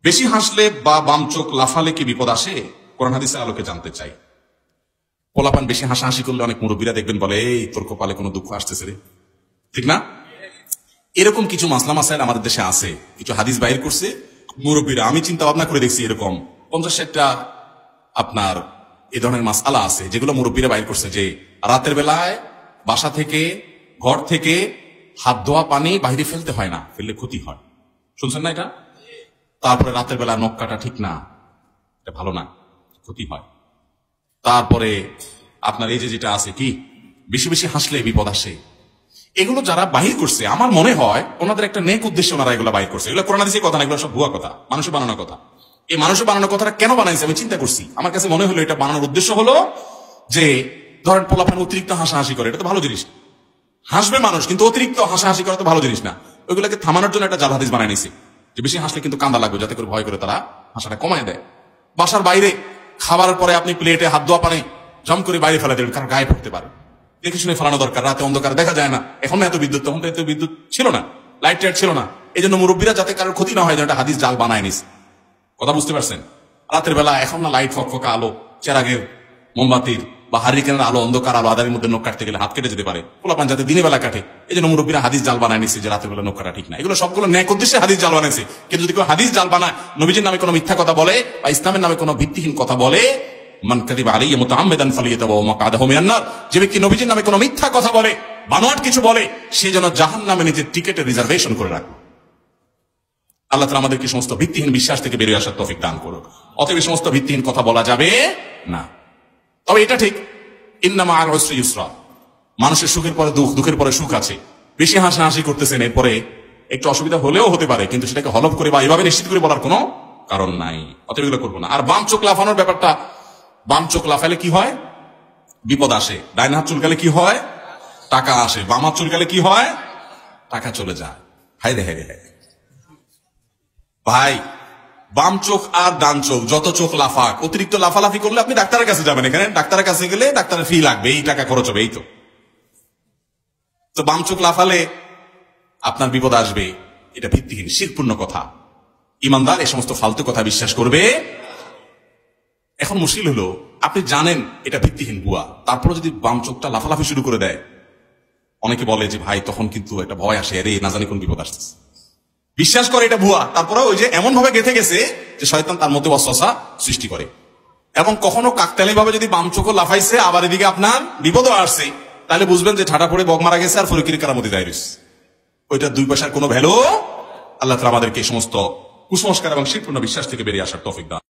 বেশি হাসলে বা বাম চোখ লাফালে কি বিপদ আসে? কোরআন হাদিসের আলোকে জানতে চাই। পোলাপান বেশি হাসাহাসি করলে অনেক মুরব্বীরা দেখবেন বলে, এই তোর কপালে কোনো দুঃখ আসতেছে রে, ঠিক না? এরকম কিছু মাসলা মাসাইল আমাদের দেশে আছে, কিছু হাদিস বাইর করছে মুরব্বীরা। আমি চিন্তা ভাবনা করে দেখছি এরকম 50-60টা আপনার এ ধরনের মাসআলা আছে যেগুলো মুরব্বীরা বাইর করছে, যে রাতের বেলায় বাসা থেকে ঘর থেকে হাত ধোয়া পানি বাইরে ফেলতে হয় না, ফেললে ক্ষতি হয়। শুনছেন না এটা? তারপরে রাতের বেলা নখ কাটা ঠিক না, এটা ভালো না, ক্ষতি হয়। তারপরে আপনার এই যে যেটা আছে কি, বেশি বেশি হাসলে বিপদ আসে। এগুলো যারা বাহির করছে আমার মনে হয় ওনাদের একটা নেক উদ্দেশ্যে ওনারা এগুলো বাহির করছে। এগুলো কোরআন হাদিসের কথা না, এগুলো সব ভুয়া কথা, মানুষের বানানো কথা। এই মানুষের বানানো কথাটা কেন বানাইছে আমি চিন্তা করছি। আমার কাছে মনে হলো এটা বানানোর উদ্দেশ্য হলো যে ধরেন পোলাপান অতিরিক্ত হাসাহাসি করে, এটা তো ভালো জিনিস, হাসবে মানুষ, কিন্তু অতিরিক্ত হাসাহাসি করা তো ভালো জিনিস না। ওইগুলোকে থামানোর জন্য একটা জাল হাদিস বানাই নিছে যে বেশি হাসলে কিন্তু কান্দা লাগবে, যাতে করে ভয় করে তারা হাসাটা কমায় দেয়। বাসার বাইরে খাবারের পরে আপনি প্লেটে হাত ধোয়া পানি জম করে বাইরে ফেলা দেবেন, কারণ গায়ে পড়তে পারে, দেখে শুনে ফেলানো দরকার। রাতে অন্ধকার দেখা যায় না, এখন এত বিদ্যুৎ, তখন তো এত বিদ্যুৎ ছিল না, লাইট টাইট ছিল না। এই জন্য মুরব্বীরা যাতে কারোর ক্ষতি না হয় একটা হাদিস জাল বানায় নিছে। কথা বুঝতে পারছেন? রাতের বেলা এখন না লাইট ফকফকা আলো, চেরাগের মোমবাতির বা হারিকেনের আলো, অন্ধকার আলো, আদারের মধ্যে নখ কাটতে গেলে হাত কেটে যেতে পারে, পোলাপান যাতে দিনের বেলা কাটে। এই জন্য মুরব্বীরা হাদিস জাল বানায় নিছে যে রাতের বেলা নখ কাটা ঠিক না। এগুলো সবগুলো ন্যাক উদ্দেশ্যে হাদিস জাল বানাইছে। কিন্তু যদি কেউ হাদিস জাল বানায়, নবীজির নামে কোনো মিথ্যা কথা বলে বা ইসলামের নামে কোনো ভিত্তিহীন কথা বলে, মান কাযিবা আলাইহি মুতাআম্মিদান ফালিয়াতাবাওয়া মাকআদাহু মিনান নার, যে ব্যক্তি নবীজির নামে কোনো মিথ্যা কথা বলে, বানোয়াট কিছু বলে, সে যেন জাহান্নামে নিজের টিকেটের রিজার্ভেশন করে রাখে। আল্লাহ তাআলা আমাদেরকে সমস্ত ভিত্তিহীন বিশ্বাস থেকে বেরিয়ে আসার তৌফিক দান করুক। অতএব সমস্ত ভিত্তিহীন কথা বলা যাবে না। তবে এটা ঠিক, ইন্না মা'আল উসরি ইউসরা, মানুষের সুখের পরে দুঃখ, দুঃখের পরে সুখ আছে। বেশি হাসাহাসি করতেছেন, এরপরে একটু অসুবিধা হলেও হতে পারে, কিন্তু সেটাকে হলফ করে বা এভাবে নিশ্চিত করে বলার কোনো কারণ নাই। অতএব এগুলো করবো না। আর বাম চোখ লাফানোর ব্যাপারটা, বাম চোখ লাফালে কি হয়? বিপদ আসে। ডাইন হাত চুলকালে কি হয়? টাকা আসে। বাম হাত চুলকালে কি হয়? টাকা চলে যায়। হায় রে হায় রে হায় ভাই, বাম চোখ আর ডান চোখ যত চোখ লাফাক, অতিরিক্ত লাফালাফি করলে আপনি ডাক্তারের কাছে যাবেন। এখানে ডাক্তারের কাছে গেলে ডাক্তারের ফি লাগবে, এই টাকা খরচ হবে, এই তো বাম চোখ লাফালে আপনার বিপদ আসবে। এটা ভিত্তিহীন শিরকপূর্ণ কথা। ইমানদার এই সমস্ত ফালতু কথা বিশ্বাস করবে। এখন মুশকিল হলো, আপনি জানেন এটা ভিত্তিহীন ভুয়া, তারপরে যদি বাম চোখটা লাফালাফি শুরু করে দেয়, অনেকে বলে যে ভাই তখন কিন্তু একটা ভয় আসে, আরে না জানি কোন বিপদ আসতেছে। বিশ্বাস করে এটা ভুয়া, তারপরে ওই যে এমন ভাবে গেঁথে গেছে যে শয়তান তার মধ্যে ওয়াসওয়াসা সৃষ্টি করে। এবং কখনো কাকতালি ভাবে যদি বাম চোখও লাফাইছে, আবার এদিকে আপনার বিপদও আসছে, তাহলে বুঝবেন যে ঠাটা পড়ে বগ মারা গেছে আর ফরিকির কারামতি দায়রিস। ওইটা 2 পয়সার কোনো ভ্যালু। আল্লাহ তাআলা আমাদেরকে এই সমস্ত কুসংস্কার এবং শিরকপূর্ণ বিশ্বাস থেকে বেরিয়ে আসার তৌফিক দান।